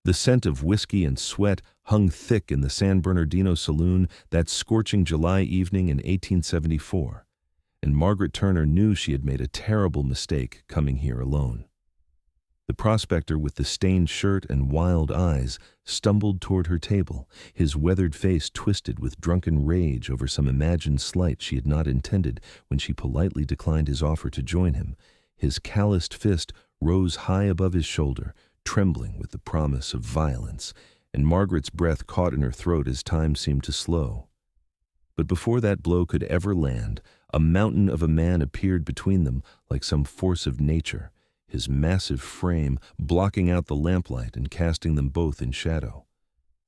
The scent of whiskey and sweat hung thick in the San Bernardino saloon that scorching July evening in 1874, and Margaret Turner knew she had made a terrible mistake coming here alone. The prospector with the stained shirt and wild eyes stumbled toward her table, his weathered face twisted with drunken rage over some imagined slight she had not intended when she politely declined his offer to join him. His calloused fist rose high above his shoulder, trembling with the promise of violence, and Margaret's breath caught in her throat as time seemed to slow. But before that blow could ever land, a mountain of a man appeared between them like some force of nature, his massive frame blocking out the lamplight and casting them both in shadow.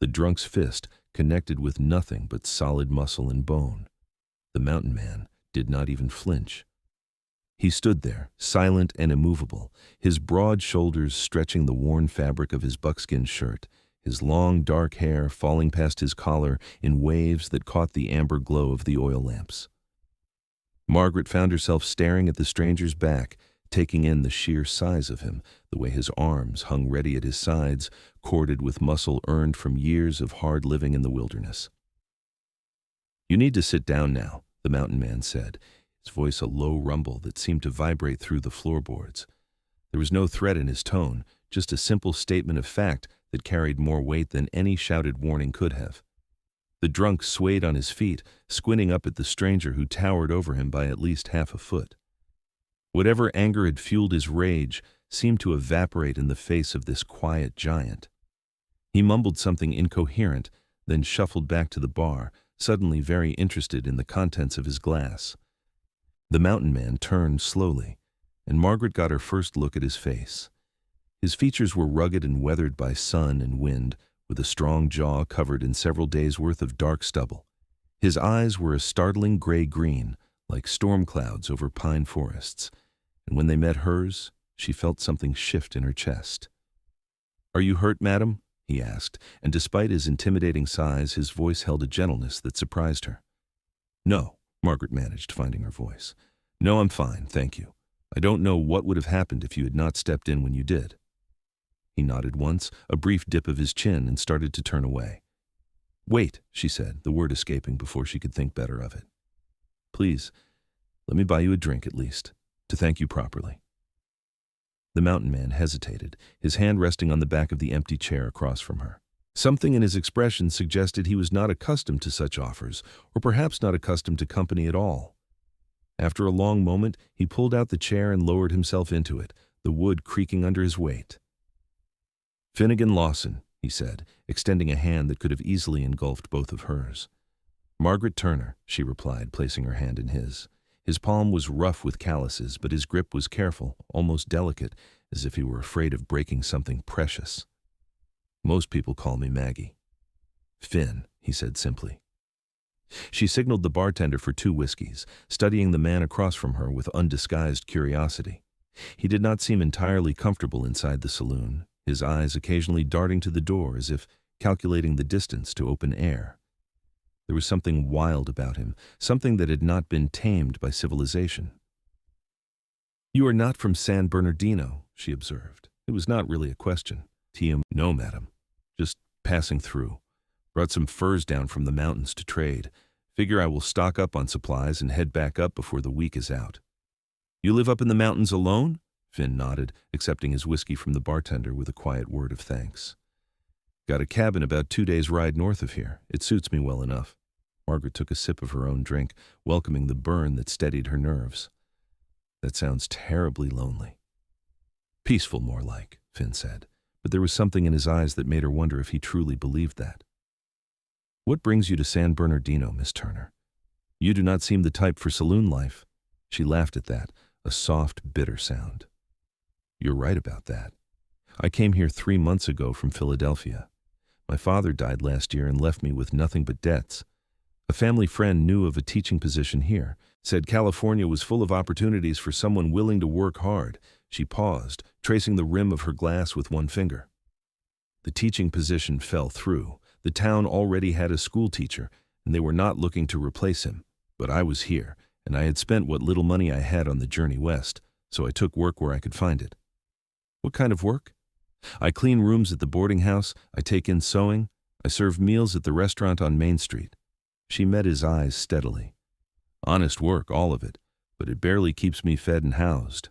The drunk's fist connected with nothing but solid muscle and bone. The mountain man did not even flinch. He stood there, silent and immovable, his broad shoulders stretching the worn fabric of his buckskin shirt, his long dark hair falling past his collar in waves that caught the amber glow of the oil lamps. Margaret found herself staring at the stranger's back, taking in the sheer size of him, the way his arms hung ready at his sides, corded with muscle earned from years of hard living in the wilderness. "You need to sit down now," the mountain man said, his voice a low rumble that seemed to vibrate through the floorboards. There was no threat in his tone, just a simple statement of fact that carried more weight than any shouted warning could have. The drunk swayed on his feet, squinting up at the stranger who towered over him by at least half a foot. Whatever anger had fueled his rage seemed to evaporate in the face of this quiet giant. He mumbled something incoherent, then shuffled back to the bar, suddenly very interested in the contents of his glass. The mountain man turned slowly, and Margaret got her first look at his face. His features were rugged and weathered by sun and wind, with a strong jaw covered in several days' worth of dark stubble. His eyes were a startling gray-green, like storm clouds over pine forests, and when they met hers, she felt something shift in her chest. "Are you hurt, madam?" he asked, and despite his intimidating size, his voice held a gentleness that surprised her. "No," Margaret managed, finding her voice. "No, I'm fine, thank you. I don't know what would have happened if you had not stepped in when you did." He nodded once, a brief dip of his chin, and started to turn away. "Wait," she said, the word escaping before she could think better of it. "Please, let me buy you a drink at least, to thank you properly." The mountain man hesitated, his hand resting on the back of the empty chair across from her. Something in his expression suggested he was not accustomed to such offers, or perhaps not accustomed to company at all. After a long moment, he pulled out the chair and lowered himself into it, the wood creaking under his weight. "Finn Lawson," he said, extending a hand that could have easily engulfed both of hers. "Margaret Turner," she replied, placing her hand in his. His palm was rough with calluses, but his grip was careful, almost delicate, as if he were afraid of breaking something precious. "Most people call me Maggie." "Finn," he said simply. She signaled the bartender for 2 whiskeys, studying the man across from her with undisguised curiosity. He did not seem entirely comfortable inside the saloon, his eyes occasionally darting to the door as if calculating the distance to open air. There was something wild about him, something that had not been tamed by civilization. "You are not from San Bernardino," she observed. It was not really a question. "No, madam. Just passing through. Brought some furs down from the mountains to trade. Figure I will stock up on supplies and head back up before the week is out." "You live up in the mountains alone?" Finn nodded, accepting his whiskey from the bartender with a quiet word of thanks. "Got a cabin about 2 days' ride north of here. It suits me well enough." Margaret took a sip of her own drink, welcoming the burn that steadied her nerves. "That sounds terribly lonely." "Peaceful, more like," Finn said, but there was something in his eyes that made her wonder if he truly believed that. "What brings you to San Bernardino, Miss Turner? You do not seem the type for saloon life." She laughed at that, a soft, bitter sound. "You're right about that. I came here 3 months ago from Philadelphia. My father died last year and left me with nothing but debts. A family friend knew of a teaching position here, said California was full of opportunities for someone willing to work hard." She paused, tracing the rim of her glass with one finger. "The teaching position fell through. The town already had a school teacher, and they were not looking to replace him. But I was here, and I had spent what little money I had on the journey west, so I took work where I could find it." "What kind of work?" I clean rooms at the boarding house, I take in sewing, I serve meals at the restaurant on Main Street. She met his eyes steadily. Honest work, all of it, but it barely keeps me fed and housed.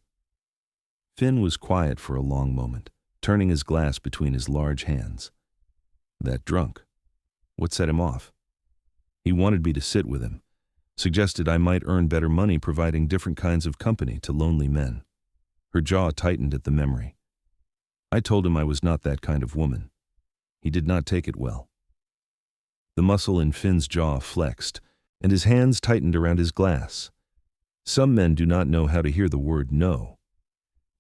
Finn was quiet for a long moment, turning his glass between his large hands. That drunk. What set him off? He wanted me to sit with him, suggested I might earn better money providing different kinds of company to lonely men. Her jaw tightened at the memory. I told him I was not that kind of woman. He did not take it well. The muscle in Finn's jaw flexed, and his hands tightened around his glass. Some men do not know how to hear the word no.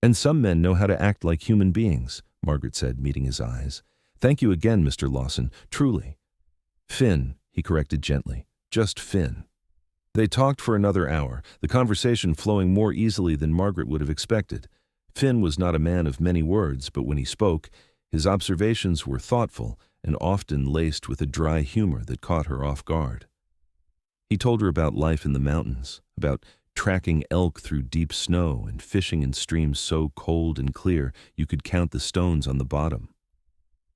And some men know how to act like human beings, Margaret said, meeting his eyes. Thank you again, Mr. Lawson, truly. Finn, he corrected gently, just Finn. They talked for another hour, the conversation flowing more easily than Margaret would have expected. Finn was not a man of many words, but when he spoke, his observations were thoughtful and often laced with a dry humor that caught her off guard. He told her about life in the mountains, about tracking elk through deep snow and fishing in streams so cold and clear you could count the stones on the bottom.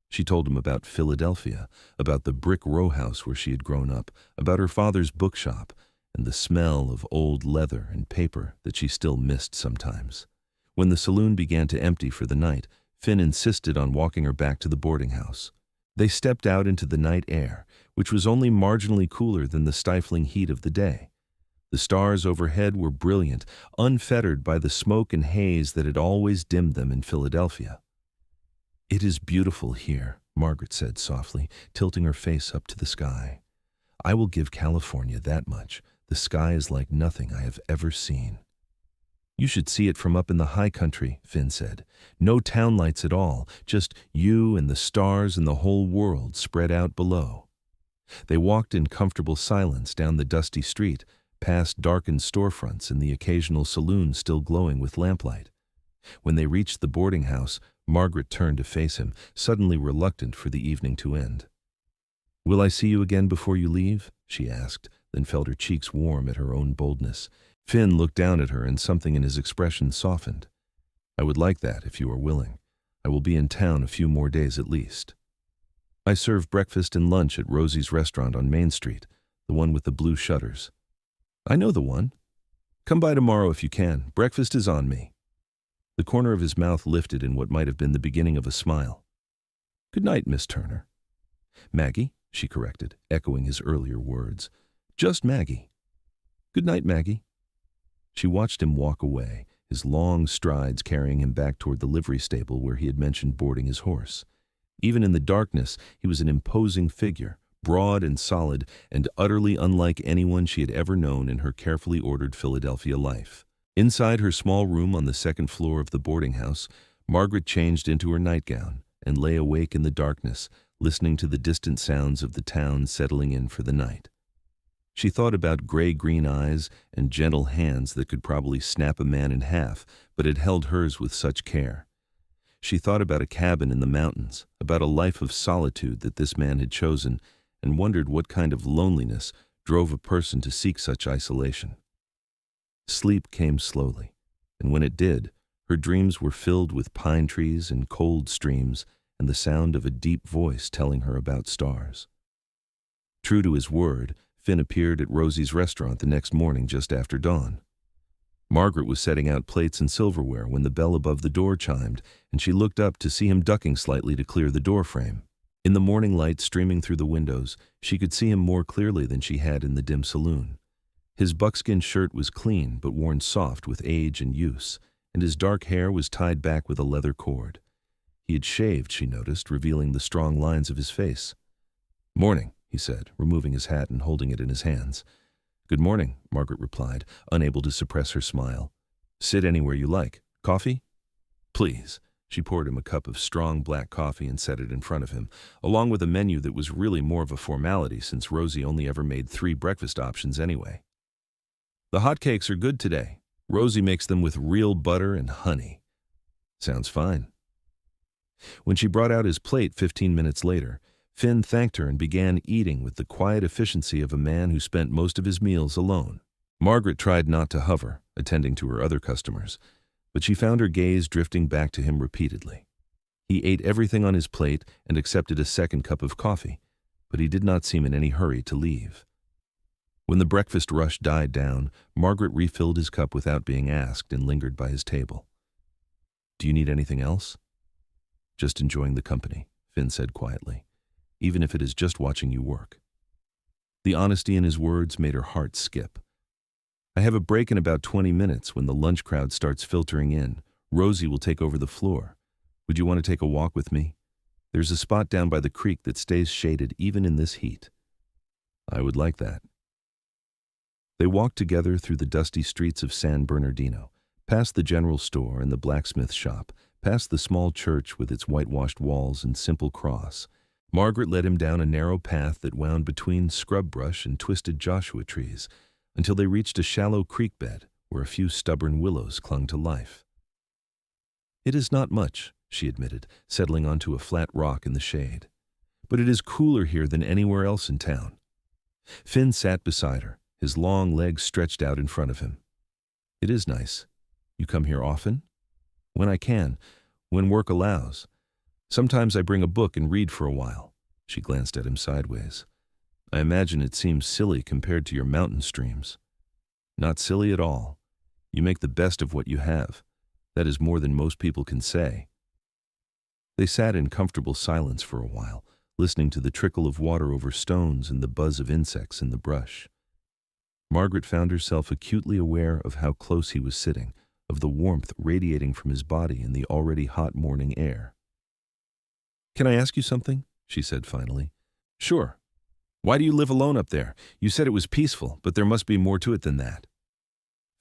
She told him about Philadelphia, about the brick row house where she had grown up, about her father's bookshop, and the smell of old leather and paper that she still missed sometimes. When the saloon began to empty for the night, Finn insisted on walking her back to the boarding house. They stepped out into the night air, which was only marginally cooler than the stifling heat of the day. The stars overhead were brilliant, unfettered by the smoke and haze that had always dimmed them in Philadelphia. It is beautiful here, Margaret said softly, tilting her face up to the sky. I will give California that much. The sky is like nothing I have ever seen. You should see it from up in the high country, Finn said. No town lights at all, just you and the stars and the whole world spread out below. They walked in comfortable silence down the dusty street, past darkened storefronts and the occasional saloon still glowing with lamplight. When they reached the boarding house, Margaret turned to face him, suddenly reluctant for the evening to end. Will I see you again before you leave? She asked, then felt her cheeks warm at her own boldness. Finn looked down at her and something in his expression softened. I would like that if you are willing. I will be in town a few more days at least. I serve breakfast and lunch at Rosie's restaurant on Main Street, the one with the blue shutters. I know the one. Come by tomorrow if you can. Breakfast is on me. The corner of his mouth lifted in what might have been the beginning of a smile. Good night, Miss Turner. Maggie, she corrected, echoing his earlier words. Just Maggie. Good night, Maggie. She watched him walk away, his long strides carrying him back toward the livery stable where he had mentioned boarding his horse. Even in the darkness, he was an imposing figure, broad and solid, and utterly unlike anyone she had ever known in her carefully ordered Philadelphia life. Inside her small room on the second floor of the boarding house, Margaret changed into her nightgown and lay awake in the darkness, listening to the distant sounds of the town settling in for the night. She thought about gray-green eyes and gentle hands that could probably snap a man in half, but had held hers with such care. She thought about a cabin in the mountains, about a life of solitude that this man had chosen, and wondered what kind of loneliness drove a person to seek such isolation. Sleep came slowly, and when it did, her dreams were filled with pine trees and cold streams and the sound of a deep voice telling her about stars. True to his word, Finn appeared at Rosie's restaurant the next morning just after dawn. Margaret was setting out plates and silverware when the bell above the door chimed, and she looked up to see him ducking slightly to clear the doorframe. In the morning light streaming through the windows, she could see him more clearly than she had in the dim saloon. His buckskin shirt was clean but worn soft with age and use, and his dark hair was tied back with a leather cord. He had shaved, she noticed, revealing the strong lines of his face. Morning, he said, removing his hat and holding it in his hands. Good morning, Margaret replied, unable to suppress her smile. Sit anywhere you like. Coffee? Please. She poured him a cup of strong black coffee and set it in front of him, along with a menu that was really more of a formality since Rosie only ever made 3 breakfast options anyway. The hotcakes are good today. Rosie makes them with real butter and honey. Sounds fine. When she brought out his plate 15 minutes later, Finn thanked her and began eating with the quiet efficiency of a man who spent most of his meals alone. Margaret tried not to hover, attending to her other customers, but she found her gaze drifting back to him repeatedly. He ate everything on his plate and accepted a second cup of coffee, but he did not seem in any hurry to leave. When the breakfast rush died down, Margaret refilled his cup without being asked and lingered by his table. "Do you need anything else?" "Just enjoying the company," Finn said quietly, "even if it is just watching you work." The honesty in his words made her heart skip. "I have a break in about 20 minutes when the lunch crowd starts filtering in. Rosie will take over the floor. Would you want to take a walk with me? There's a spot down by the creek that stays shaded even in this heat." "I would like that." They walked together through the dusty streets of San Bernardino, past the general store and the blacksmith shop, past the small church with its whitewashed walls and simple cross. Margaret led him down a narrow path that wound between scrub brush and twisted Joshua trees, until they reached a shallow creek bed where a few stubborn willows clung to life. "It is not much," she admitted, settling onto a flat rock in the shade. "But it is cooler here than anywhere else in town." Finn sat beside her, his long legs stretched out in front of him. "It is nice. You come here often?" "When I can, when work allows. Sometimes I bring a book and read for a while." She glanced at him sideways. "I imagine it seems silly compared to your mountain streams." "Not silly at all. You make the best of what you have. That is more than most people can say." They sat in comfortable silence for a while, listening to the trickle of water over stones and the buzz of insects in the brush. Margaret found herself acutely aware of how close he was sitting, of the warmth radiating from his body in the already hot morning air. "Can I ask you something?" she said finally. "Sure. Why do you live alone up there? You said it was peaceful, but there must be more to it than that."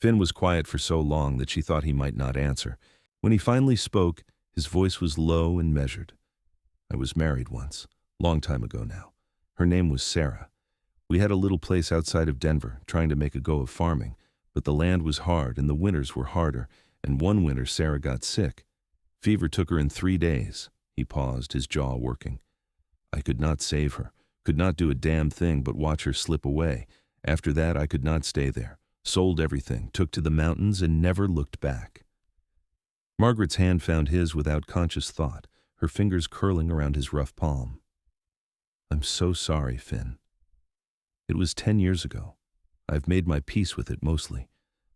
Finn was quiet for so long that she thought he might not answer. When he finally spoke, his voice was low and measured. "I was married once, long time ago now. Her name was Sarah. We had a little place outside of Denver, trying to make a go of farming, but the land was hard and the winters were harder, and one winter Sarah got sick. Fever took her in 3 days." He paused, his jaw working. "I could not save her, could not do a damn thing but watch her slip away. After that I could not stay there. Sold everything, took to the mountains, and never looked back." Margaret's hand found his without conscious thought, her fingers curling around his rough palm. "I'm so sorry, Finn. It was 10 years ago. I've made my peace with it mostly,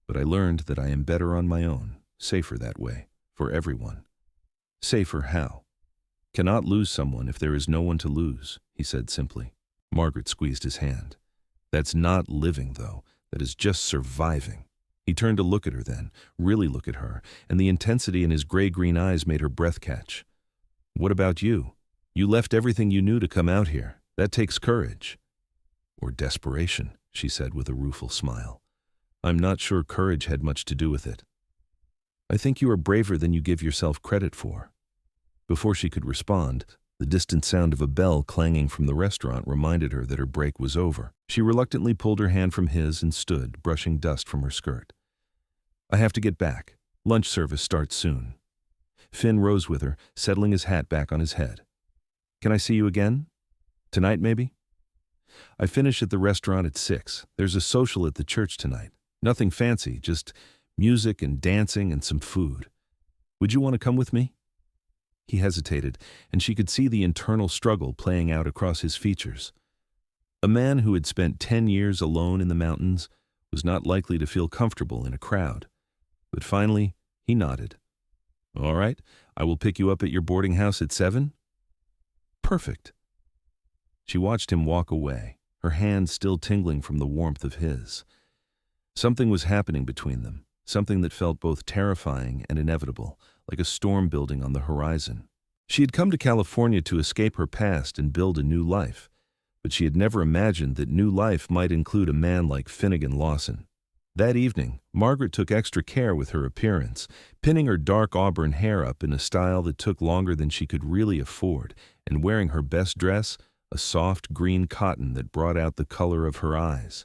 but I learned that I am better on my own, safer that way, for everyone." "Safer how?" "Cannot lose someone if there is no one to lose," he said simply. Margaret squeezed his hand. "That's not living, though. That is just surviving." He turned to look at her then, really look at her, and the intensity in his gray-green eyes made her breath catch. "What about you? You left everything you knew to come out here. That takes courage." "Or desperation," she said with a rueful smile. "I'm not sure courage had much to do with it." "I think you are braver than you give yourself credit for." Before she could respond, the distant sound of a bell clanging from the restaurant reminded her that her break was over. She reluctantly pulled her hand from his and stood, brushing dust from her skirt. "I have to get back. Lunch service starts soon." Finn rose with her, settling his hat back on his head. "Can I see you again? Tonight, maybe?" "I finish at the restaurant at 6. There's a social at the church tonight. Nothing fancy, just music and dancing and some food. Would you want to come with me?" He hesitated, and she could see the internal struggle playing out across his features. A man who had spent 10 years alone in the mountains was not likely to feel comfortable in a crowd. But finally, he nodded. "All right, I will pick you up at your boarding house at 7? "Perfect." She watched him walk away, her hand still tingling from the warmth of his. Something was happening between them, something that felt both terrifying and inevitable, like a storm building on the horizon. She had come to California to escape her past and build a new life, but she had never imagined that new life might include a man like Finn Lawson. That evening, Margaret took extra care with her appearance, pinning her dark auburn hair up in a style that took longer than she could really afford, and wearing her best dress, a soft green cotton that brought out the color of her eyes.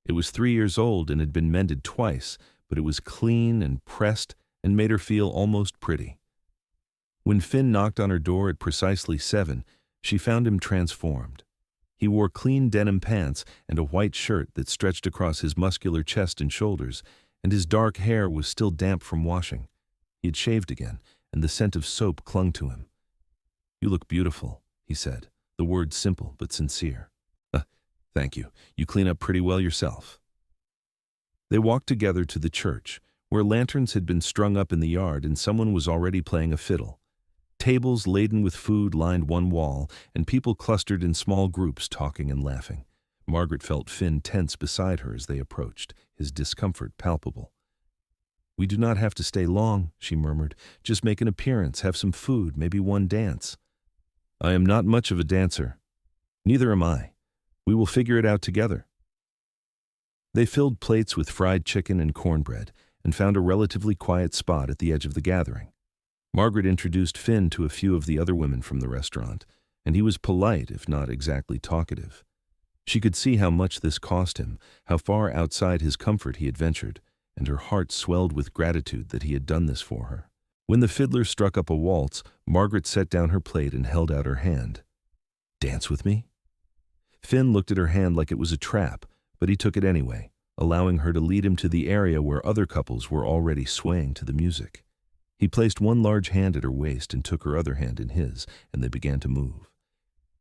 It was 3 years old and had been mended twice, but it was clean and pressed and made her feel almost pretty. When Finn knocked on her door at precisely 7, she found him transformed. He wore clean denim pants and a white shirt that stretched across his muscular chest and shoulders, and his dark hair was still damp from washing. He had shaved again, and the scent of soap clung to him. "You look beautiful," he said, the words simple but sincere. Thank you. You clean up pretty well yourself." They walked together to the church, where lanterns had been strung up in the yard and someone was already playing a fiddle. Tables laden with food lined one wall, and people clustered in small groups talking and laughing. Margaret felt Finn tense beside her as they approached, his discomfort palpable. "We do not have to stay long," she murmured. "Just make an appearance, have some food, maybe one dance." "I am not much of a dancer." "Neither am I. We will figure it out together." They filled plates with fried chicken and cornbread and found a relatively quiet spot at the edge of the gathering. Margaret introduced Finn to a few of the other women from the restaurant, and he was polite, if not exactly talkative. She could see how much this cost him, how far outside his comfort he had ventured, and her heart swelled with gratitude that he had done this for her. When the fiddler struck up a waltz, Margaret set down her plate and held out her hand. "Dance with me?" Finn looked at her hand like it was a trap, but he took it anyway, allowing her to lead him to the area where other couples were already swaying to the music. He placed one large hand at her waist and took her other hand in his, and they began to move.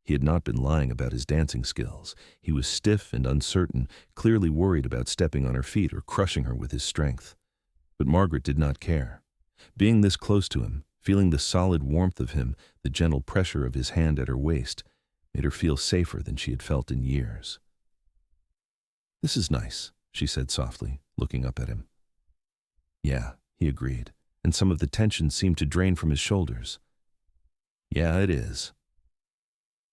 He had not been lying about his dancing skills. He was stiff and uncertain, clearly worried about stepping on her feet or crushing her with his strength. But Margaret did not care. Being this close to him, feeling the solid warmth of him, the gentle pressure of his hand at her waist, made her feel safer than she had felt in years. "This is nice," she said softly, looking up at him. "Yeah," he agreed, and some of the tension seemed to drain from his shoulders. "Yeah, it is."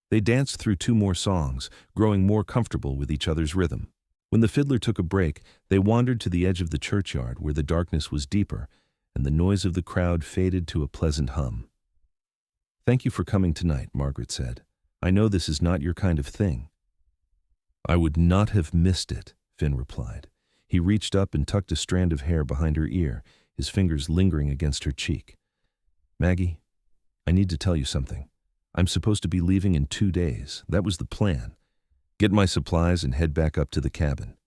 They danced through 2 more songs, growing more comfortable with each other's rhythm. When the fiddler took a break, they wandered to the edge of the churchyard where the darkness was deeper and the noise of the crowd faded to a pleasant hum. "Thank you for coming tonight," Margaret said. "I know this is not your kind of thing." "I would not have missed it," Finn replied. He reached up and tucked a strand of hair behind her ear, his fingers lingering against her cheek. "Maggie, I need to tell you something. I'm supposed to be leaving in 2 days. That was the plan. Get my supplies and head back up to the cabin."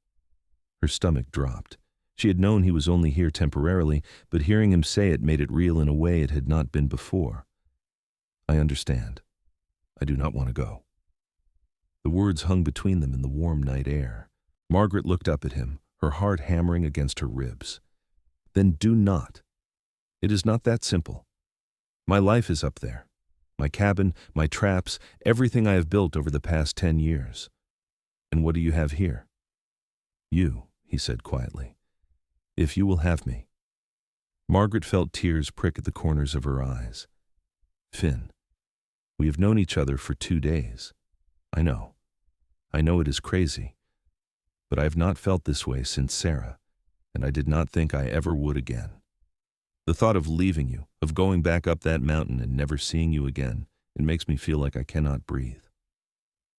Her stomach dropped. She had known he was only here temporarily, but hearing him say it made it real in a way it had not been before. "I understand. I do not want to go." The words hung between them in the warm night air. Margaret looked up at him, her heart hammering against her ribs. "Then do not. It is not that simple. My life is up there. My cabin, my traps, everything I have built over the past 10 years. And what do you have here?" "You," he said quietly. "If you will have me." Margaret felt tears prick at the corners of her eyes. "Finn, we have known each other for 2 days. I know. I know it is crazy. But I have not felt this way since Sarah, and I did not think I ever would again. The thought of leaving you, of going back up that mountain and never seeing you again, it makes me feel like I cannot breathe."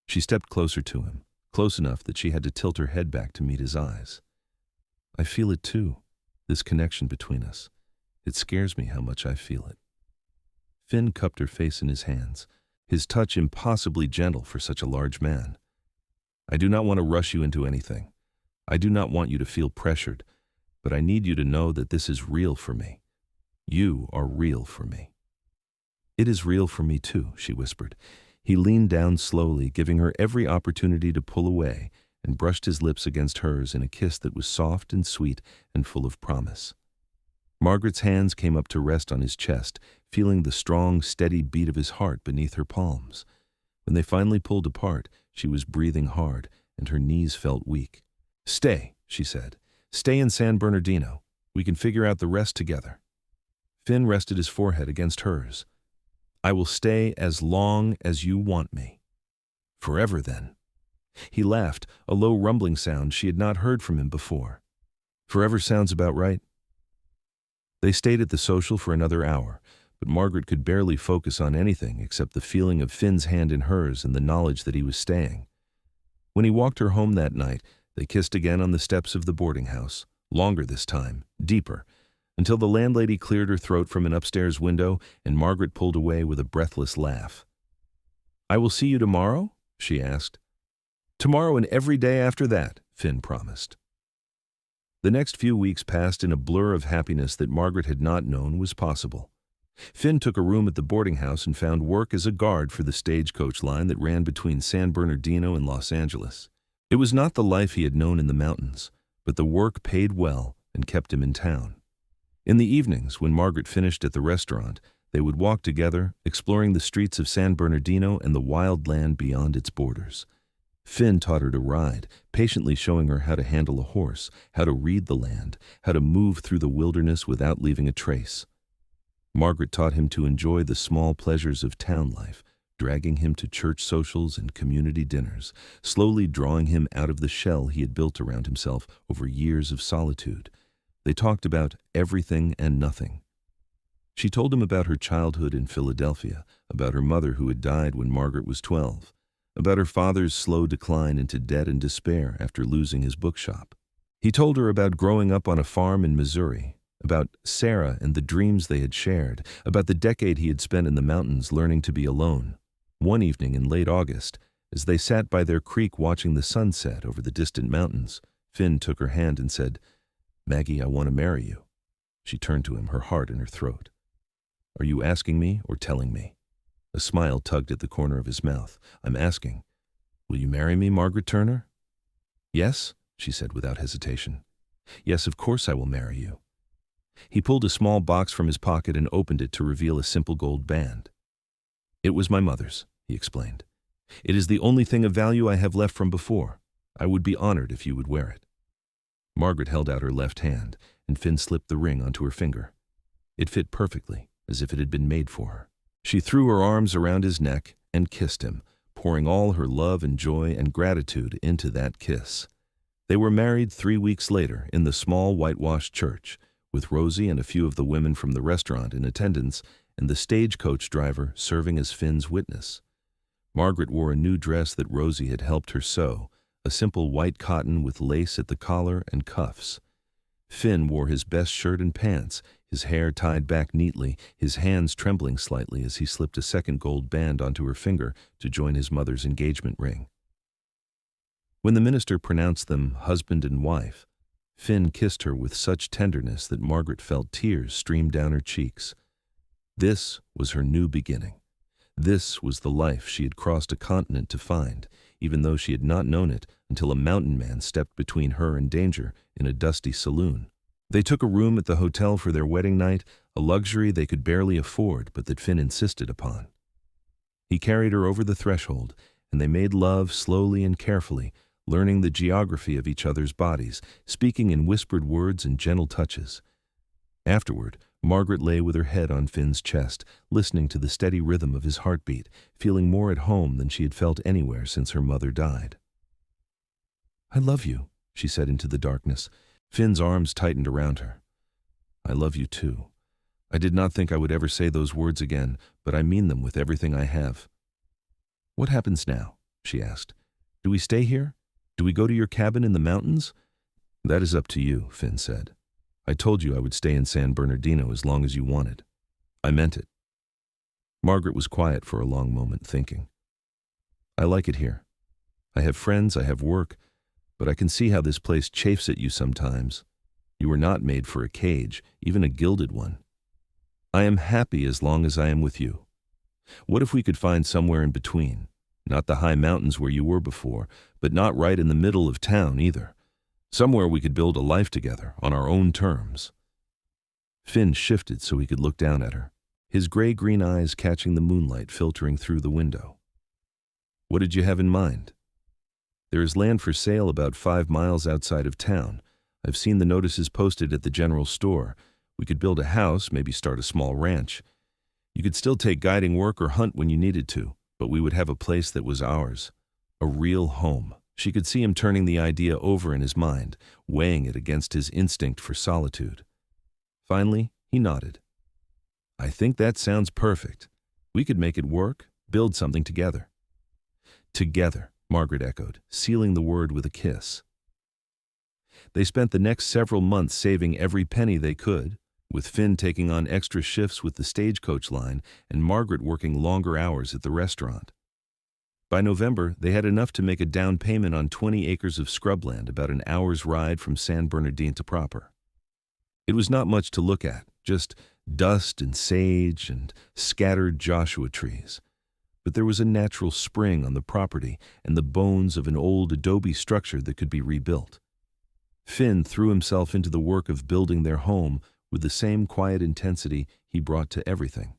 She stepped closer to him, close enough that she had to tilt her head back to meet his eyes. "I feel it too, this connection between us. It scares me how much I feel it." Finn cupped her face in his hands, his touch impossibly gentle for such a large man. "I do not want to rush you into anything. I do not want you to feel pressured, but I need you to know that this is real for me. You are real for me." "It is real for me too," she whispered. He leaned down slowly, giving her every opportunity to pull away, and brushed his lips against hers in a kiss that was soft and sweet and full of promise. Margaret's hands came up to rest on his chest, feeling the strong, steady beat of his heart beneath her palms. When they finally pulled apart, she was breathing hard, and her knees felt weak. "Stay," she said. "Stay in San Bernardino. We can figure out the rest together." Finn rested his forehead against hers. "I will stay as long as you want me." "Forever, then." He laughed, a low rumbling sound she had not heard from him before. "Forever sounds about right." They stayed at the social for another hour, but Margaret could barely focus on anything except the feeling of Finn's hand in hers and the knowledge that he was staying. When he walked her home that night, they kissed again on the steps of the boarding house, longer this time, deeper, until the landlady cleared her throat from an upstairs window and Margaret pulled away with a breathless laugh. "I will see you tomorrow?" she asked. "Tomorrow and every day after that," Finn promised. The next few weeks passed in a blur of happiness that Margaret had not known was possible. Finn took a room at the boarding house and found work as a guard for the stagecoach line that ran between San Bernardino and Los Angeles. It was not the life he had known in the mountains, but the work paid well and kept him in town. In the evenings, when Margaret finished at the restaurant, they would walk together, exploring the streets of San Bernardino and the wild land beyond its borders. Finn taught her to ride, patiently showing her how to handle a horse, how to read the land, how to move through the wilderness without leaving a trace. Margaret taught him to enjoy the small pleasures of town life, dragging him to church socials and community dinners, slowly drawing him out of the shell he had built around himself over years of solitude. They talked about everything and nothing. She told him about her childhood in Philadelphia, about her mother who had died when Margaret was 12, about her father's slow decline into debt and despair after losing his bookshop. He told her about growing up on a farm in Missouri, about Sarah and the dreams they had shared, about the decade he had spent in the mountains learning to be alone. One evening in late August, as they sat by their creek watching the sunset over the distant mountains, Finn took her hand and said, "Maggie, I want to marry you." She turned to him, her heart in her throat. "Are you asking me or telling me?" A smile tugged at the corner of his mouth. "I'm asking. Will you marry me, Margaret Turner?" "Yes," she said without hesitation. "Yes, of course I will marry you." He pulled a small box from his pocket and opened it to reveal a simple gold band. "It was my mother's," he explained. "It is the only thing of value I have left from before. I would be honored if you would wear it." Margaret held out her left hand, and Finn slipped the ring onto her finger. It fit perfectly, as if it had been made for her. She threw her arms around his neck and kissed him, pouring all her love and joy and gratitude into that kiss. They were married 3 weeks later in the small whitewashed church, with Rosie and a few of the women from the restaurant in attendance and the stagecoach driver serving as Finn's witness. Margaret wore a new dress that Rosie had helped her sew, a simple white cotton with lace at the collar and cuffs. Finn wore his best shirt and pants, his hair tied back neatly, his hands trembling slightly as he slipped a second gold band onto her finger to join his mother's engagement ring. When the minister pronounced them husband and wife, Finn kissed her with such tenderness that Margaret felt tears stream down her cheeks. This was her new beginning. This was the life she had crossed a continent to find, even though she had not known it until a mountain man stepped between her and danger in a dusty saloon. They took a room at the hotel for their wedding night, a luxury they could barely afford but that Finn insisted upon. He carried her over the threshold, and they made love slowly and carefully, learning the geography of each other's bodies, speaking in whispered words and gentle touches. Afterward, Margaret lay with her head on Finn's chest, listening to the steady rhythm of his heartbeat, feeling more at home than she had felt anywhere since her mother died. "I love you," she said into the darkness. Finn's arms tightened around her. "I love you too. I did not think I would ever say those words again, but I mean them with everything I have." "What happens now?" she asked. "Do we stay here? Do we go to your cabin in the mountains?" "That is up to you," Finn said. "I told you I would stay in San Bernardino as long as you wanted. I meant it." Margaret was quiet for a long moment, thinking. "I like it here. I have friends, I have work, but I can see how this place chafes at you sometimes. You were not made for a cage, even a gilded one. I am happy as long as I am with you. What if we could find somewhere in between? Not the high mountains where you were before, but not right in the middle of town either. Somewhere we could build a life together, on our own terms." Finn shifted so he could look down at her, his gray-green eyes catching the moonlight filtering through the window. "What did you have in mind?" "There is land for sale about 5 miles outside of town. I've seen the notices posted at the general store. We could build a house, maybe start a small ranch. You could still take guiding work or hunt when you needed to, but we would have a place that was ours. A real home." She could see him turning the idea over in his mind, weighing it against his instinct for solitude. Finally, he nodded. "I think that sounds perfect. We could make it work, build something together." "Together," Margaret echoed, sealing the word with a kiss. They spent the next several months saving every penny they could, with Finn taking on extra shifts with the stagecoach line and Margaret working longer hours at the restaurant. By November, they had enough to make a down payment on 20 acres of scrubland about an hour's ride from San Bernardino proper. It was not much to look at, just dust and sage and scattered Joshua trees. But there was a natural spring on the property and the bones of an old adobe structure that could be rebuilt. Finn threw himself into the work of building their home with the same quiet intensity he brought to everything.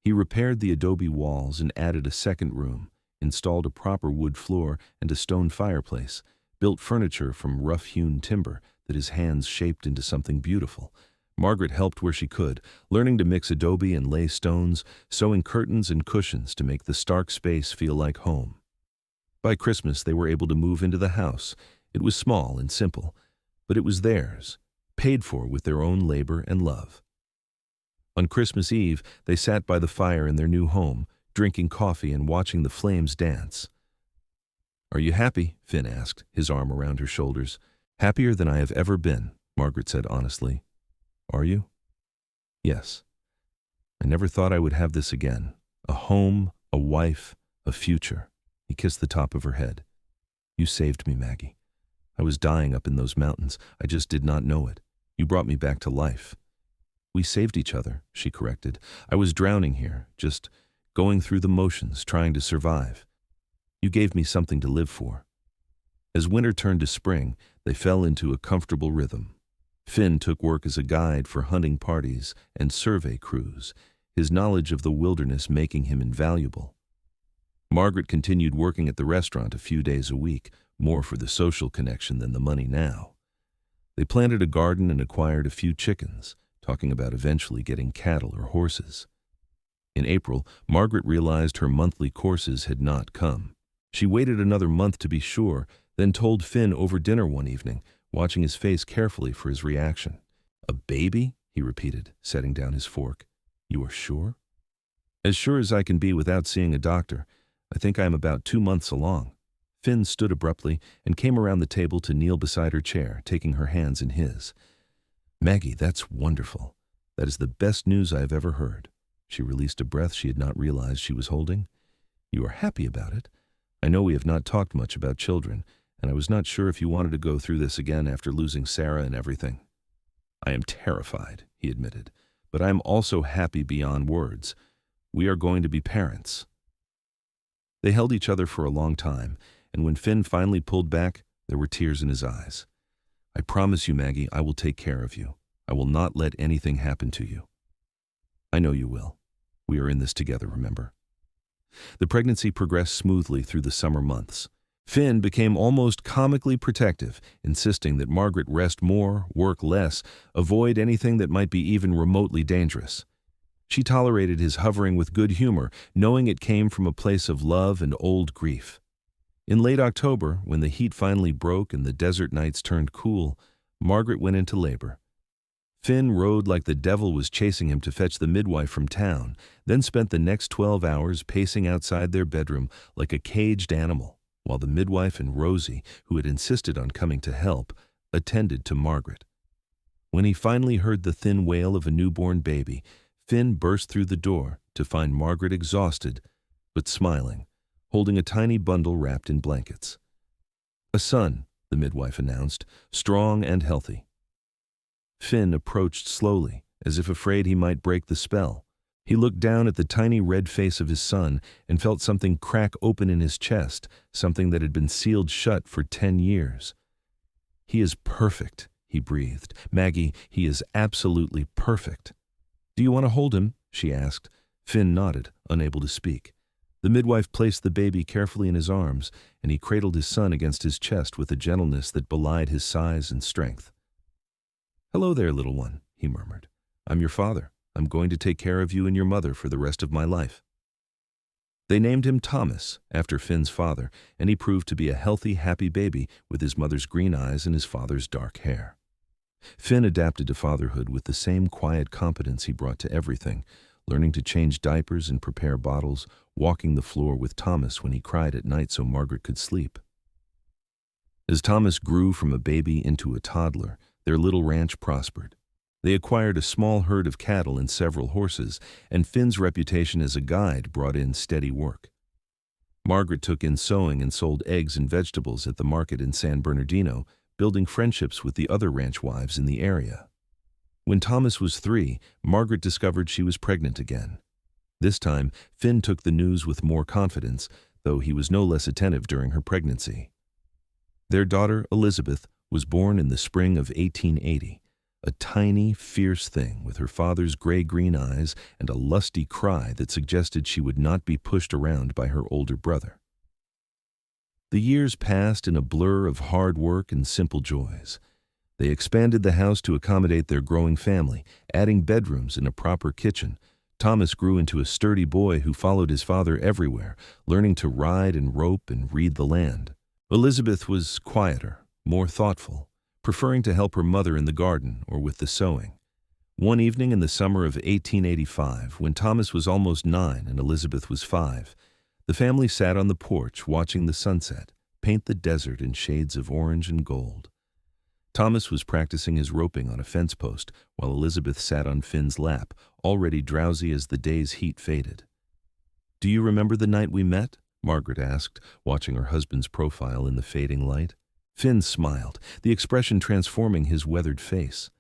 He repaired the adobe walls and added a second room, installed a proper wood floor and a stone fireplace, built furniture from rough-hewn timber that his hands shaped into something beautiful. Margaret helped where she could, learning to mix adobe and lay stones, sewing curtains and cushions to make the stark space feel like home. By Christmas, they were able to move into the house. It was small and simple, but it was theirs, paid for with their own labor and love. On Christmas Eve, they sat by the fire in their new home, drinking coffee and watching the flames dance. "Are you happy?" Finn asked, his arm around her shoulders. "Happier than I have ever been," Margaret said honestly. "Are you?" "Yes. I never thought I would have this again. A home, a wife, a future." He kissed the top of her head. "You saved me, Maggie. I was dying up in those mountains. I just did not know it. You brought me back to life." "We saved each other," she corrected. "I was drowning here, just going through the motions, trying to survive. You gave me something to live for." As winter turned to spring, they fell into a comfortable rhythm. Finn took work as a guide for hunting parties and survey crews, his knowledge of the wilderness making him invaluable. Margaret continued working at the restaurant a few days a week, more for the social connection than the money now. They planted a garden and acquired a few chickens, talking about eventually getting cattle or horses. In April, Margaret realized her monthly courses had not come. She waited another month to be sure, then told Finn over dinner one evening, watching his face carefully for his reaction. "A baby?" he repeated, setting down his fork. "You are sure?" "As sure as I can be without seeing a doctor. I think I am about 2 months along." Finn stood abruptly and came around the table to kneel beside her chair, taking her hands in his. "Maggie, that's wonderful. That is the best news I have ever heard." She released a breath she had not realized she was holding. "You are happy about it? I know we have not talked much about children, and I was not sure if you wanted to go through this again after losing Sarah and everything." "I am terrified," he admitted, "but I am also happy beyond words. We are going to be parents." They held each other for a long time, and when Finn finally pulled back, there were tears in his eyes. "I promise you, Maggie, I will take care of you. I will not let anything happen to you." "I know you will. We are in this together, remember?" The pregnancy progressed smoothly through the summer months. Finn became almost comically protective, insisting that Margaret rest more, work less, avoid anything that might be even remotely dangerous. She tolerated his hovering with good humor, knowing it came from a place of love and old grief. In late October, when the heat finally broke and the desert nights turned cool, Margaret went into labor. Finn rode like the devil was chasing him to fetch the midwife from town, then spent the next 12 hours pacing outside their bedroom like a caged animal, while the midwife and Rosie, who had insisted on coming to help, attended to Margaret. When he finally heard the thin wail of a newborn baby, Finn burst through the door to find Margaret exhausted, but smiling, holding a tiny bundle wrapped in blankets. "A son," the midwife announced, "strong and healthy." Finn approached slowly, as if afraid he might break the spell. He looked down at the tiny red face of his son and felt something crack open in his chest, something that had been sealed shut for 10 years. "He is perfect," he breathed. "Maggie, he is absolutely perfect." "Do you want to hold him?" she asked. Finn nodded, unable to speak. The midwife placed the baby carefully in his arms, and he cradled his son against his chest with a gentleness that belied his size and strength. "Hello there, little one," he murmured. "I'm your father. I'm going to take care of you and your mother for the rest of my life." They named him Thomas, after Finn's father, and he proved to be a healthy, happy baby with his mother's green eyes and his father's dark hair. Finn adapted to fatherhood with the same quiet competence he brought to everything, learning to change diapers and prepare bottles, walking the floor with Thomas when he cried at night so Margaret could sleep. As Thomas grew from a baby into a toddler, their little ranch prospered. They acquired a small herd of cattle and several horses, and Finn's reputation as a guide brought in steady work. Margaret took in sewing and sold eggs and vegetables at the market in San Bernardino, building friendships with the other ranch wives in the area. When Thomas was 3, Margaret discovered she was pregnant again. This time, Finn took the news with more confidence, though he was no less attentive during her pregnancy. Their daughter, Elizabeth, was born in the spring of 1880, a tiny, fierce thing with her father's gray-green eyes and a lusty cry that suggested she would not be pushed around by her older brother. The years passed in a blur of hard work and simple joys. They expanded the house to accommodate their growing family, adding bedrooms and a proper kitchen. Thomas grew into a sturdy boy who followed his father everywhere, learning to ride and rope and read the land. Elizabeth was quieter, more thoughtful, preferring to help her mother in the garden or with the sewing. One evening in the summer of 1885, when Thomas was almost 9 and Elizabeth was 5, the family sat on the porch watching the sunset paint the desert in shades of orange and gold. Thomas was practicing his roping on a fence post, while Elizabeth sat on Finn's lap, already drowsy as the day's heat faded. "Do you remember the night we met?" Margaret asked, watching her husband's profile in the fading light. Finn smiled, the expression transforming his weathered face.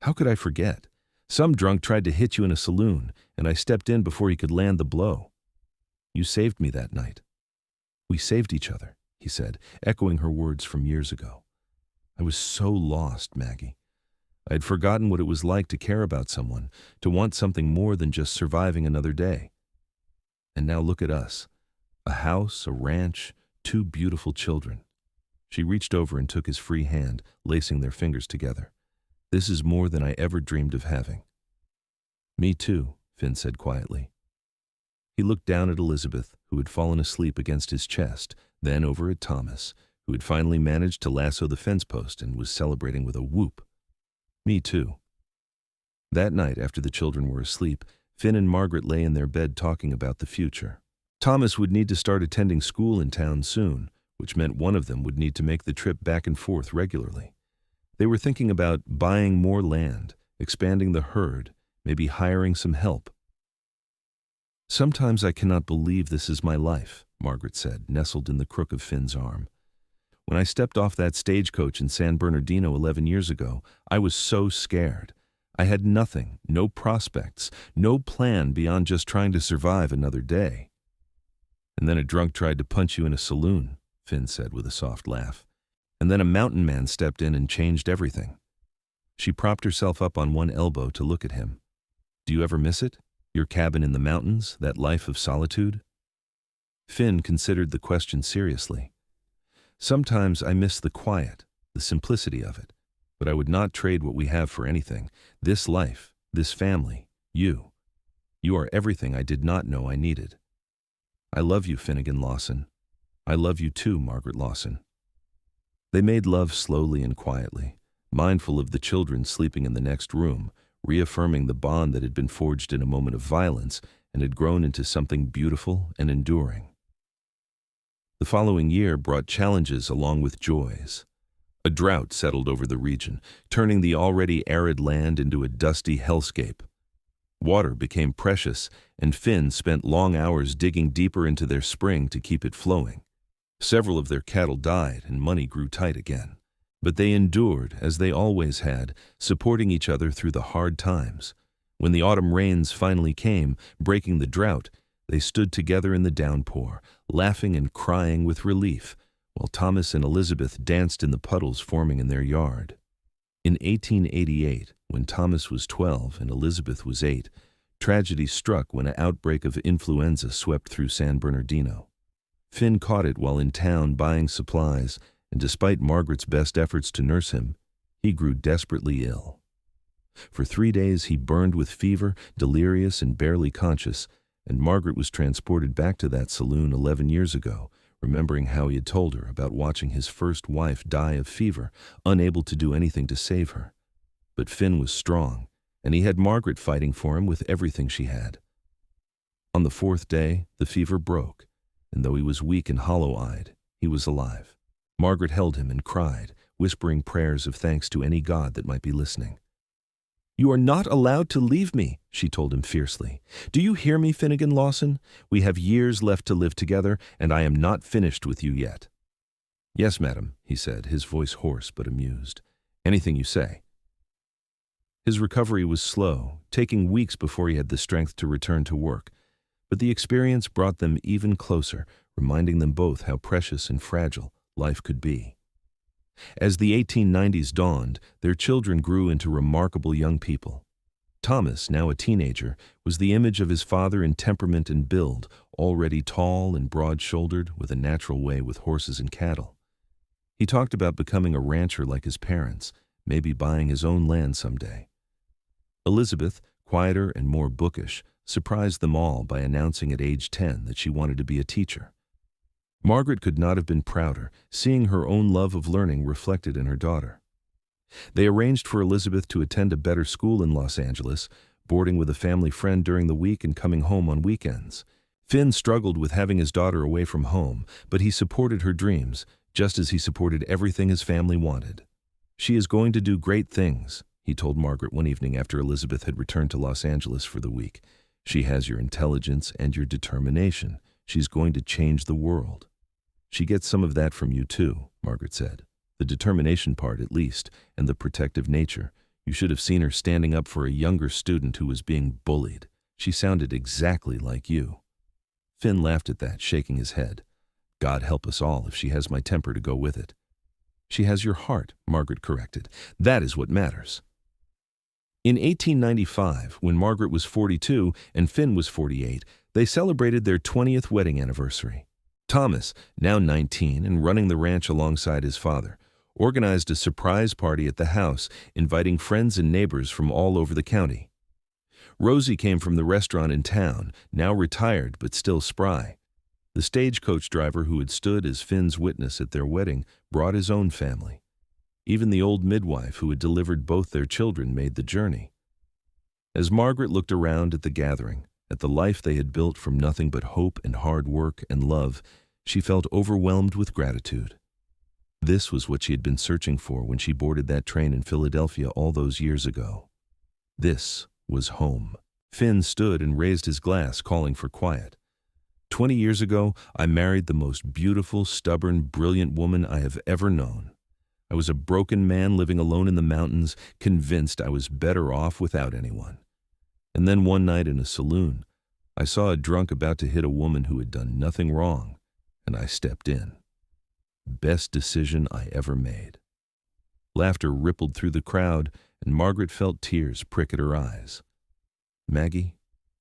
"How could I forget? Some drunk tried to hit you in a saloon, and I stepped in before he could land the blow. You saved me that night." "We saved each other," he said, echoing her words from years ago. "I was so lost, Maggie. I had forgotten what it was like to care about someone, to want something more than just surviving another day. And now look at us. A house, a ranch, 2 beautiful children." She reached over and took his free hand, lacing their fingers together. "This is more than I ever dreamed of having." "Me too," Finn said quietly. He looked down at Elizabeth, who had fallen asleep against his chest, then over at Thomas, who had finally managed to lasso the fence post and was celebrating with a whoop. "Me too." That night, after the children were asleep, Finn and Margaret lay in their bed talking about the future. Thomas would need to start attending school in town soon, which meant one of them would need to make the trip back and forth regularly. They were thinking about buying more land, expanding the herd, maybe hiring some help. "Sometimes I cannot believe this is my life," Margaret said, nestled in the crook of Finn's arm. "When I stepped off that stagecoach in San Bernardino 11 years ago, I was so scared. I had nothing, no prospects, no plan beyond just trying to survive another day." "And then a drunk tried to punch you in a saloon," Finn said with a soft laugh. "And then a mountain man stepped in and changed everything." She propped herself up on one elbow to look at him. "Do you ever miss it? Your cabin in the mountains, that life of solitude?" Finn considered the question seriously. "Sometimes I miss the quiet, the simplicity of it, but I would not trade what we have for anything. This life, this family, you. You are everything I did not know I needed. I love you, Finnegan Lawson. I love you too, Margaret Lawson." They made love slowly and quietly, mindful of the children sleeping in the next room, reaffirming the bond that had been forged in a moment of violence and had grown into something beautiful and enduring. The following year brought challenges along with joys. A drought settled over the region, turning the already arid land into a dusty hellscape. Water became precious, and Finn spent long hours digging deeper into their spring to keep it flowing. Several of their cattle died, and money grew tight again. But they endured, as they always had, supporting each other through the hard times. When the autumn rains finally came, breaking the drought, they stood together in the downpour, laughing and crying with relief, while Thomas and Elizabeth danced in the puddles forming in their yard. In 1888, when Thomas was 12 and Elizabeth was 8, tragedy struck when an outbreak of influenza swept through San Bernardino. Finn caught it while in town buying supplies, and despite Margaret's best efforts to nurse him, he grew desperately ill. For 3 days he burned with fever, delirious and barely conscious, and Margaret was transported back to that saloon 11 years ago, remembering how he had told her about watching his first wife die of fever, unable to do anything to save her. But Finn was strong, and he had Margaret fighting for him with everything she had. On the 4th day, the fever broke, and though he was weak and hollow-eyed, he was alive. Margaret held him and cried, whispering prayers of thanks to any god that might be listening. "You are not allowed to leave me," she told him fiercely. "Do you hear me, Finnegan Lawson? We have years left to live together, and I am not finished with you yet." "Yes, madam," he said, his voice hoarse but amused. "Anything you say." His recovery was slow, taking weeks before he had the strength to return to work. But the experience brought them even closer, reminding them both how precious and fragile life could be. As the 1890s dawned, their children grew into remarkable young people. Thomas, now a teenager, was the image of his father in temperament and build, already tall and broad-shouldered, with a natural way with horses and cattle. He talked about becoming a rancher like his parents, maybe buying his own land someday. Elizabeth, quieter and more bookish, surprised them all by announcing at age 10 that she wanted to be a teacher. Margaret could not have been prouder, seeing her own love of learning reflected in her daughter. They arranged for Elizabeth to attend a better school in Los Angeles, boarding with a family friend during the week and coming home on weekends. Finn struggled with having his daughter away from home, but he supported her dreams, just as he supported everything his family wanted. "She is going to do great things," he told Margaret one evening after Elizabeth had returned to Los Angeles for the week. "She has your intelligence and your determination. She's going to change the world." "She gets some of that from you too," Margaret said. "The determination part, at least, and the protective nature. You should have seen her standing up for a younger student who was being bullied. She sounded exactly like you." Finn laughed at that, shaking his head. "God help us all if she has my temper to go with it." "She has your heart," Margaret corrected. "That is what matters." In 1895, when Margaret was 42 and Finn was 48, they celebrated their 20th wedding anniversary. Thomas, now 19 and running the ranch alongside his father, organized a surprise party at the house, inviting friends and neighbors from all over the county. Rosie came from the restaurant in town, now retired but still spry. The stagecoach driver who had stood as Finn's witness at their wedding brought his own family. Even the old midwife who had delivered both their children made the journey. As Margaret looked around at the gathering, at the life they had built from nothing but hope and hard work and love, she felt overwhelmed with gratitude. This was what she had been searching for when she boarded that train in Philadelphia all those years ago. This was home. Finn stood and raised his glass, calling for quiet. 20 years ago, I married the most beautiful, stubborn, brilliant woman I have ever known. I was a broken man living alone in the mountains, convinced I was better off without anyone. And then one night in a saloon, I saw a drunk about to hit a woman who had done nothing wrong, and I stepped in. Best decision I ever made." Laughter rippled through the crowd, and Margaret felt tears prick at her eyes. "Maggie,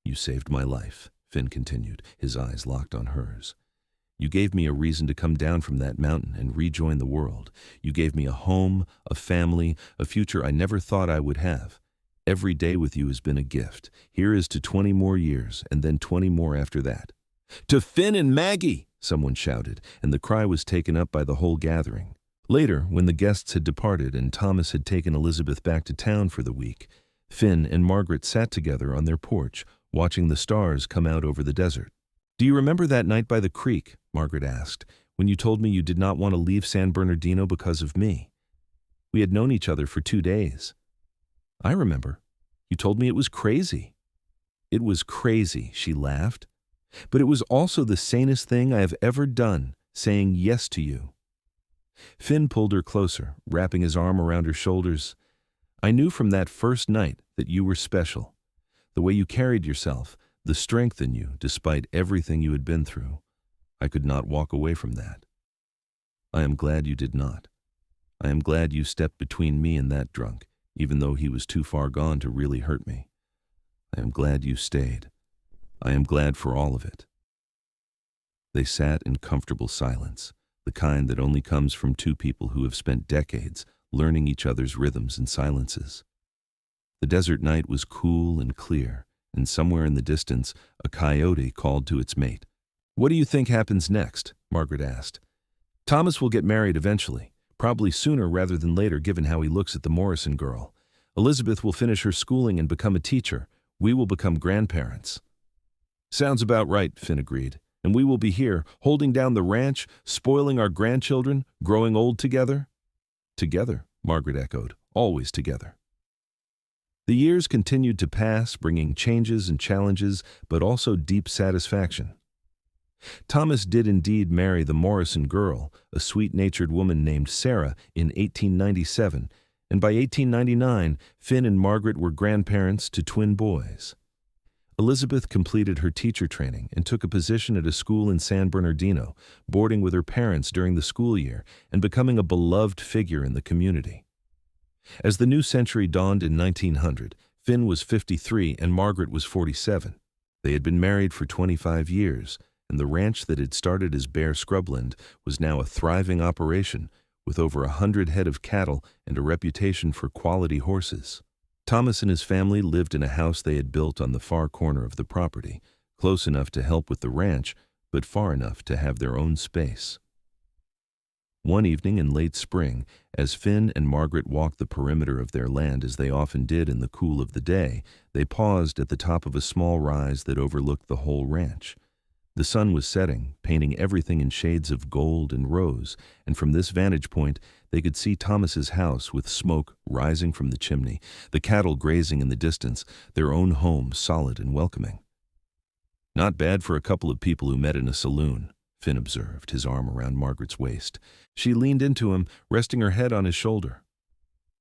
you saved my life," Finn continued, his eyes locked on hers. "You gave me a reason to come down from that mountain and rejoin the world. You gave me a home, a family, a future I never thought I would have. Every day with you has been a gift. Here is to 20 more years, and then 20 more after that." "To Finn and Maggie!" someone shouted, and the cry was taken up by the whole gathering. Later, when the guests had departed and Thomas had taken Elizabeth back to town for the week, Finn and Margaret sat together on their porch, watching the stars come out over the desert. "Do you remember that night by the creek," Margaret asked, "when you told me you did not want to leave San Bernardino because of me? We had known each other for 2 days. "I remember. You told me it was crazy." "It was crazy," she laughed. "But it was also the sanest thing I have ever done, saying yes to you." Finn pulled her closer, wrapping his arm around her shoulders. "I knew from that first night that you were special. The way you carried yourself, the strength in you, despite everything you had been through. I could not walk away from that. I am glad you did not. I am glad you stepped between me and that drunk, even though he was too far gone to really hurt me. I am glad you stayed. I am glad for all of it." They sat in comfortable silence, the kind that only comes from two people who have spent decades learning each other's rhythms and silences. The desert night was cool and clear, and somewhere in the distance, a coyote called to its mate. "What do you think happens next?" Margaret asked. "Thomas will get married eventually, probably sooner rather than later given how he looks at the Morrison girl. Elizabeth will finish her schooling and become a teacher. We will become grandparents." "Sounds about right," Finn agreed. "And we will be here, holding down the ranch, spoiling our grandchildren, growing old together." "Together," Margaret echoed, "always together." The years continued to pass, bringing changes and challenges, but also deep satisfaction. Thomas did indeed marry the Morrison girl, a sweet-natured woman named Sarah, in 1897, and by 1899, Finn and Margaret were grandparents to twin boys. Elizabeth completed her teacher training and took a position at a school in San Bernardino, boarding with her parents during the school year and becoming a beloved figure in the community. As the new century dawned in 1900, Finn was 53 and Margaret was 47. They had been married for 25 years, and the ranch that had started as bare scrubland was now a thriving operation with over 100 head of cattle and a reputation for quality horses. Thomas and his family lived in a house they had built on the far corner of the property, close enough to help with the ranch, but far enough to have their own space. One evening in late spring, as Finn and Margaret walked the perimeter of their land as they often did in the cool of the day, they paused at the top of a small rise that overlooked the whole ranch. The sun was setting, painting everything in shades of gold and rose, and from this vantage point, they could see Thomas's house with smoke rising from the chimney, the cattle grazing in the distance, their own home solid and welcoming. "Not bad for a couple of people who met in a saloon," Finn observed, his arm around Margaret's waist. She leaned into him, resting her head on his shoulder.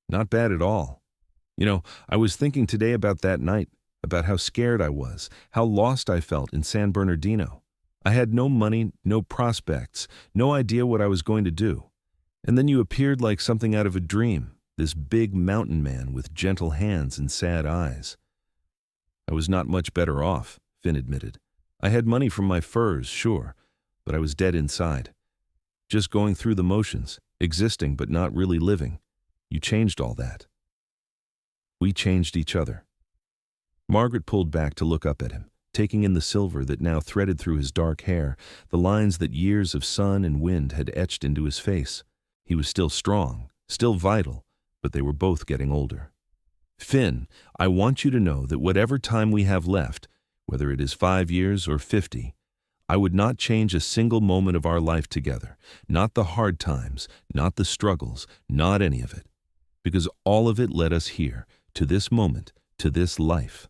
"Not bad at all. I was thinking today about that night, about how scared I was, how lost I felt in San Bernardino. I had no money, no prospects, no idea what I was going to do. And then you appeared like something out of a dream, this big mountain man with gentle hands and sad eyes." "I was not much better off," Finn admitted. "I had money from my furs, sure, but I was dead inside. Just going through the motions, existing but not really living. You changed all that." "We changed each other." Margaret pulled back to look up at him, taking in the silver that now threaded through his dark hair, the lines that years of sun and wind had etched into his face. He was still strong, still vital, but they were both getting older. "Finn, I want you to know that whatever time we have left, whether it is 5 years or 50, I would not change a single moment of our life together, not the hard times, not the struggles, not any of it, because all of it led us here, to this moment, to this life."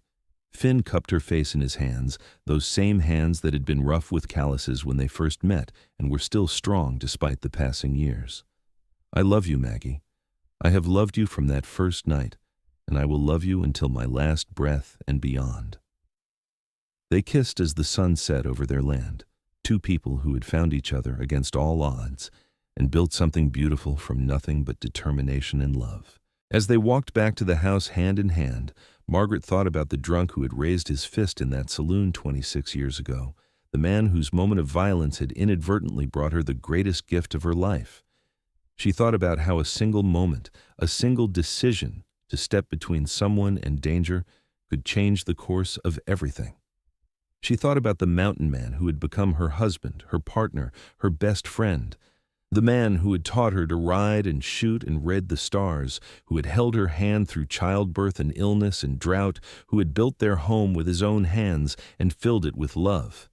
Finn cupped her face in his hands, those same hands that had been rough with calluses when they first met and were still strong despite the passing years. "I love you, Maggie. I have loved you from that first night, and I will love you until my last breath and beyond." They kissed as the sun set over their land, two people who had found each other against all odds and built something beautiful from nothing but determination and love. As they walked back to the house hand in hand, Margaret thought about the drunk who had raised his fist in that saloon 26 years ago, the man whose moment of violence had inadvertently brought her the greatest gift of her life. She thought about how a single moment, a single decision to step between someone and danger could change the course of everything. She thought about the mountain man who had become her husband, her partner, her best friend, the man who had taught her to ride and shoot and read the stars, who had held her hand through childbirth and illness and drought, who had built their home with his own hands and filled it with love.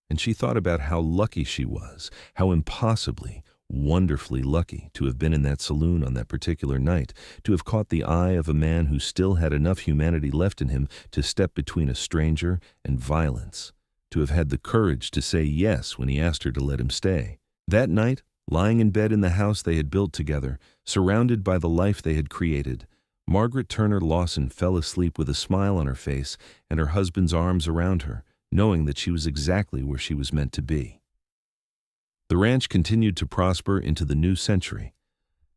And she thought about how lucky she was, how impossibly, wonderfully lucky to have been in that saloon on that particular night, to have caught the eye of a man who still had enough humanity left in him to step between a stranger and violence, to have had the courage to say yes when he asked her to let him stay. That night, lying in bed in the house they had built together, surrounded by the life they had created, Margaret Turner Lawson fell asleep with a smile on her face and her husband's arms around her, knowing that she was exactly where she was meant to be. The ranch continued to prosper into the new century.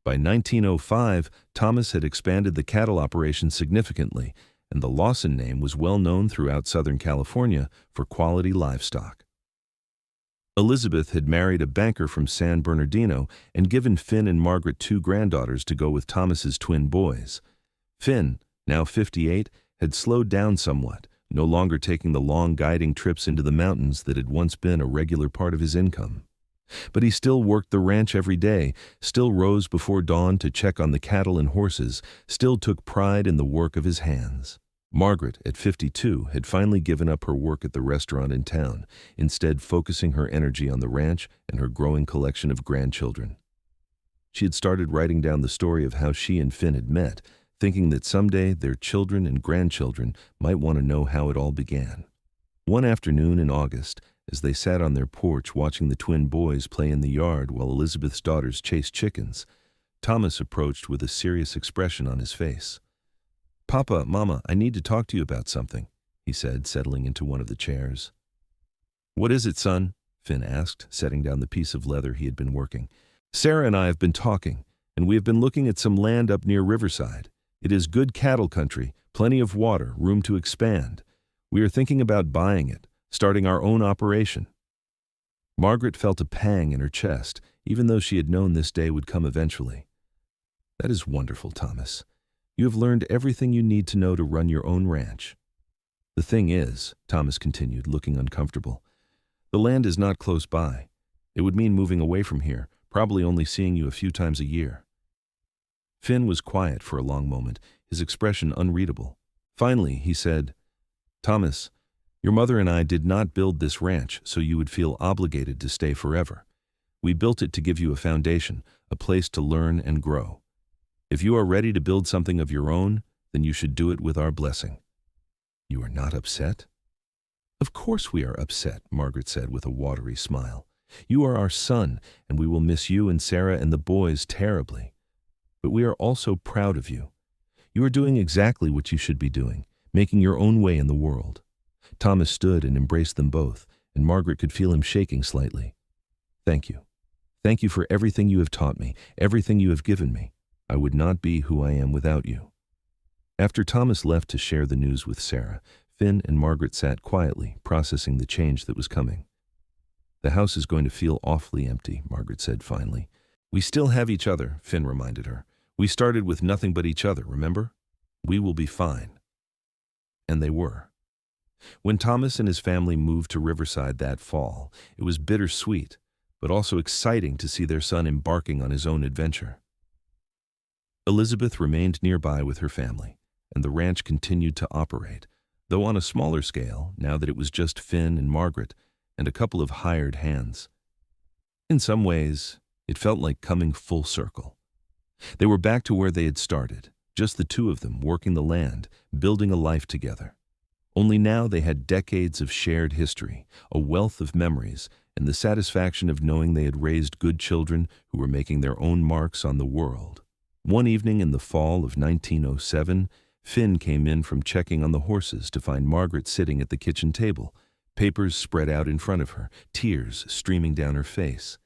By 1905, Thomas had expanded the cattle operation significantly, and the Lawson name was well known throughout Southern California for quality livestock. Elizabeth had married a banker from San Bernardino and given Finn and Margaret 2 granddaughters to go with Thomas's twin boys. Finn, now 58, had slowed down somewhat, no longer taking the long guiding trips into the mountains that had once been a regular part of his income. But he still worked the ranch every day, still rose before dawn to check on the cattle and horses, still took pride in the work of his hands. Margaret, at 52, had finally given up her work at the restaurant in town, instead focusing her energy on the ranch and her growing collection of grandchildren. She had started writing down the story of how she and Finn had met, thinking that someday their children and grandchildren might want to know how it all began. One afternoon in August, as they sat on their porch watching the twin boys play in the yard while Elizabeth's daughters chased chickens, Thomas approached with a serious expression on his face. "Papa, Mama, I need to talk to you about something," he said, settling into one of the chairs. "What is it, son?" Finn asked, setting down the piece of leather he had been working. "Sarah and I have been talking, and we have been looking at some land up near Riverside. It is good cattle country, plenty of water, room to expand. We are thinking about buying it, starting our own operation." Margaret felt a pang in her chest, even though she had known this day would come eventually. "That is wonderful, Thomas. You have learned everything you need to know to run your own ranch." "The thing is," Thomas continued, looking uncomfortable, "the land is not close by. It would mean moving away from here, probably only seeing you a few times a year." Finn was quiet for a long moment, his expression unreadable. Finally, he said, "Thomas, your mother and I did not build this ranch so you would feel obligated to stay forever. We built it to give you a foundation, a place to learn and grow. If you are ready to build something of your own, then you should do it with our blessing." "You are not upset?" "Of course we are upset," Margaret said with a watery smile. "You are our son, and we will miss you and Sarah and the boys terribly. But we are also proud of you. You are doing exactly what you should be doing, making your own way in the world." Thomas stood and embraced them both, and Margaret could feel him shaking slightly. "Thank you. Thank you for everything you have taught me, everything you have given me. I would not be who I am without you." After Thomas left to share the news with Sarah, Finn and Margaret sat quietly, processing the change that was coming. "The house is going to feel awfully empty," Margaret said finally. "We still have each other," Finn reminded her. "We started with nothing but each other, remember? We will be fine." And they were. When Thomas and his family moved to Riverside that fall, it was bittersweet, but also exciting to see their son embarking on his own adventure. Elizabeth remained nearby with her family, and the ranch continued to operate, though on a smaller scale, now that it was just Finn and Margaret and a couple of hired hands. In some ways, it felt like coming full circle. They were back to where they had started, just the two of them working the land, building a life together. Only now they had decades of shared history, a wealth of memories, and the satisfaction of knowing they had raised good children who were making their own marks on the world. One evening in the fall of 1907, Finn came in from checking on the horses to find Margaret sitting at the kitchen table, papers spread out in front of her, tears streaming down her face.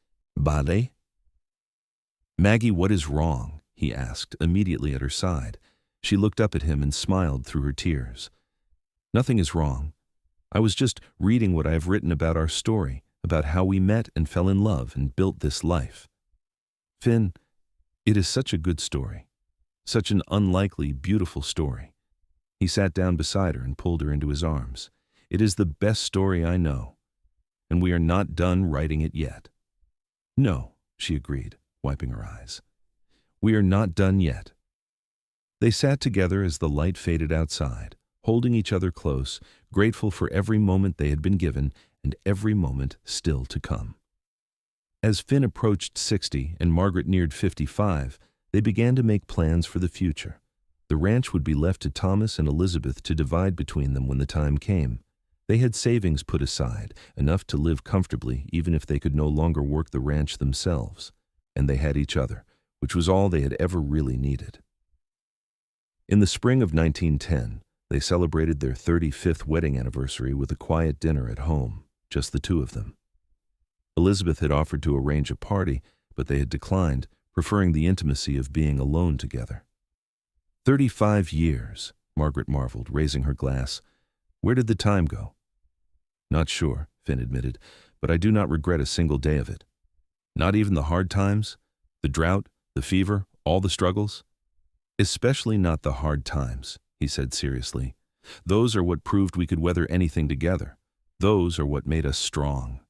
"Bale?" "Maggie, what is wrong?" he asked, immediately at her side. She looked up at him and smiled through her tears. "Nothing is wrong. I was just reading what I have written about our story, about how we met and fell in love and built this life." "Finn, it is such a good story. Such an unlikely, beautiful story." He sat down beside her and pulled her into his arms. "It is the best story I know, and we are not done writing it yet." "No," she agreed, wiping her eyes. "We are not done yet." They sat together as the light faded outside, holding each other close, grateful for every moment they had been given and every moment still to come. As Finn approached 60 and Margaret neared 55, they began to make plans for the future. The ranch would be left to Thomas and Elizabeth to divide between them when the time came. They had savings put aside, enough to live comfortably even if they could no longer work the ranch themselves. And they had each other, which was all they had ever really needed. In the spring of 1910, they celebrated their 35th wedding anniversary with a quiet dinner at home, just the two of them. Elizabeth had offered to arrange a party, but they had declined, preferring the intimacy of being alone together. 35 years, Margaret marveled, raising her glass. Where did the time go? Not sure, Finn admitted, but I do not regret a single day of it. Not even the hard times, the drought, the fever, all the struggles? Especially not the hard times, he said seriously. Those are what proved we could weather anything together. Those are what made us strong.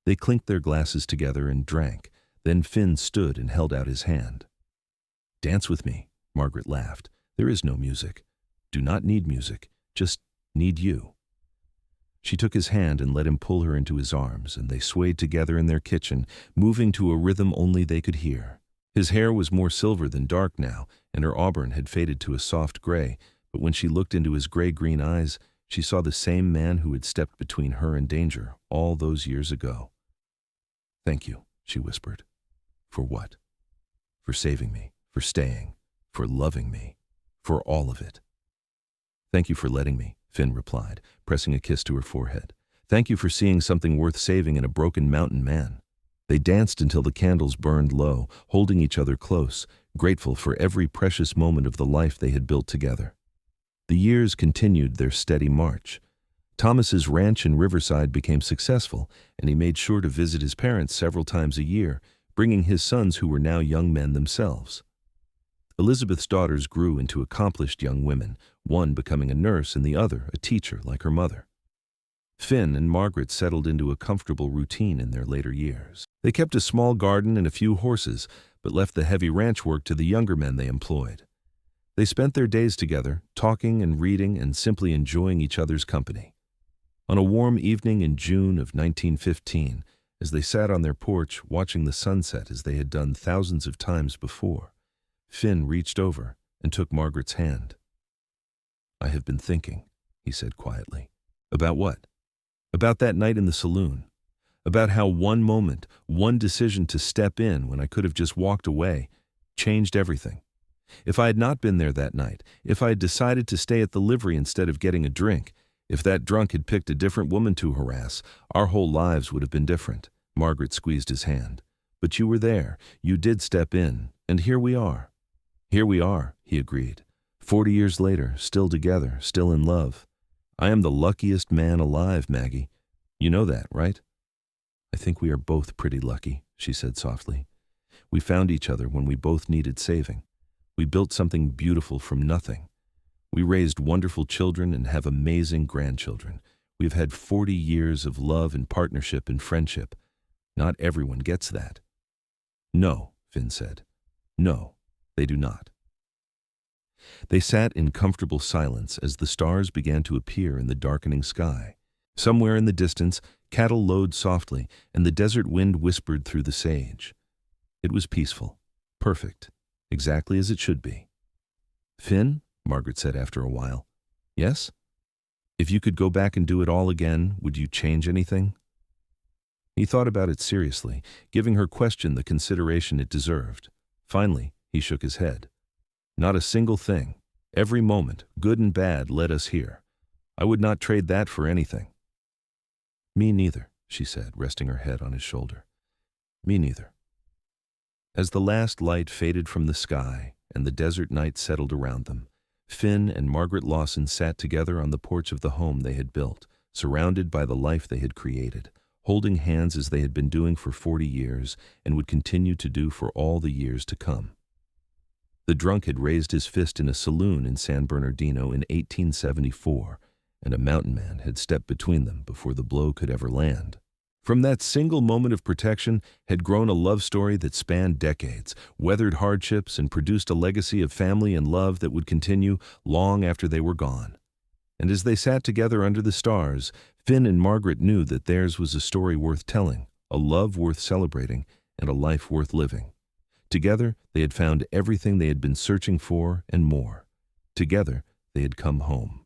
They clinked their glasses together and drank. Then Finn stood and held out his hand. Dance with me, Margaret laughed. There is no music. Do not need music, just need you. She took his hand and let him pull her into his arms, and they swayed together in their kitchen, moving to a rhythm only they could hear. His hair was more silver than dark now, and her auburn had faded to a soft gray, but when she looked into his gray-green eyes, she saw the same man who had stepped between her and danger all those years ago. Thank you, she whispered. For what? for saving me, for staying, for loving me, for all of it." "Thank you for letting me," Finn replied, pressing a kiss to her forehead. "Thank you for seeing something worth saving in a broken mountain man." They danced until the candles burned low, holding each other close, grateful for every precious moment of the life they had built together. The years continued their steady march. Thomas's ranch in Riverside became successful, and he made sure to visit his parents several times a year, bringing his sons who were now young men themselves. Elizabeth's daughters grew into accomplished young women, one becoming a nurse and the other a teacher like her mother. Finn and Margaret settled into a comfortable routine in their later years. They kept a small garden and a few horses, but left the heavy ranch work to the younger men they employed. They spent their days together, talking and reading and simply enjoying each other's company. On a warm evening in June of 1915, as they sat on their porch watching the sunset as they had done thousands of times before, Finn reached over and took Margaret's hand. "I have been thinking," he said quietly. "About what?" "About that night in the saloon. About how one moment, one decision to step in when I could have just walked away, changed everything. If I had not been there that night, if I had decided to stay at the livery instead of getting a drink, if that drunk had picked a different woman to harass, our whole lives would have been different." Margaret squeezed his hand. "But you were there, you did step in, and here we are." "Here we are," he agreed. 40 years later, still together, still in love. I am the luckiest man alive, Maggie. You know that, right?" "I think we are both pretty lucky," she said softly. "We found each other when we both needed saving. We built something beautiful from nothing. We raised wonderful children and have amazing grandchildren. We have had 40 years of love and partnership and friendship. Not everyone gets that." "No," Finn said. "No, they do not." They sat in comfortable silence as the stars began to appear in the darkening sky. Somewhere in the distance, cattle lowed softly, and the desert wind whispered through the sage. It was peaceful, perfect, exactly as it should be. "Finn," Margaret said after a while. "Yes? If you could go back and do it all again, would you change anything?" He thought about it seriously, giving her question the consideration it deserved. Finally, he shook his head. "Not a single thing. Every moment, good and bad, led us here. I would not trade that for anything." "Me neither," she said, resting her head on his shoulder. "Me neither." As the last light faded from the sky and the desert night settled around them, Finn and Margaret Lawson sat together on the porch of the home they had built, surrounded by the life they had created, holding hands as they had been doing for 40 years and would continue to do for all the years to come. The drunk had raised his fist in a saloon in San Bernardino in 1874, and a mountain man had stepped between them before the blow could ever land. From that single moment of protection had grown a love story that spanned decades, weathered hardships, and produced a legacy of family and love that would continue long after they were gone. And as they sat together under the stars, Finn and Margaret knew that theirs was a story worth telling, a love worth celebrating, and a life worth living. Together, they had found everything they had been searching for and more. Together, they had come home.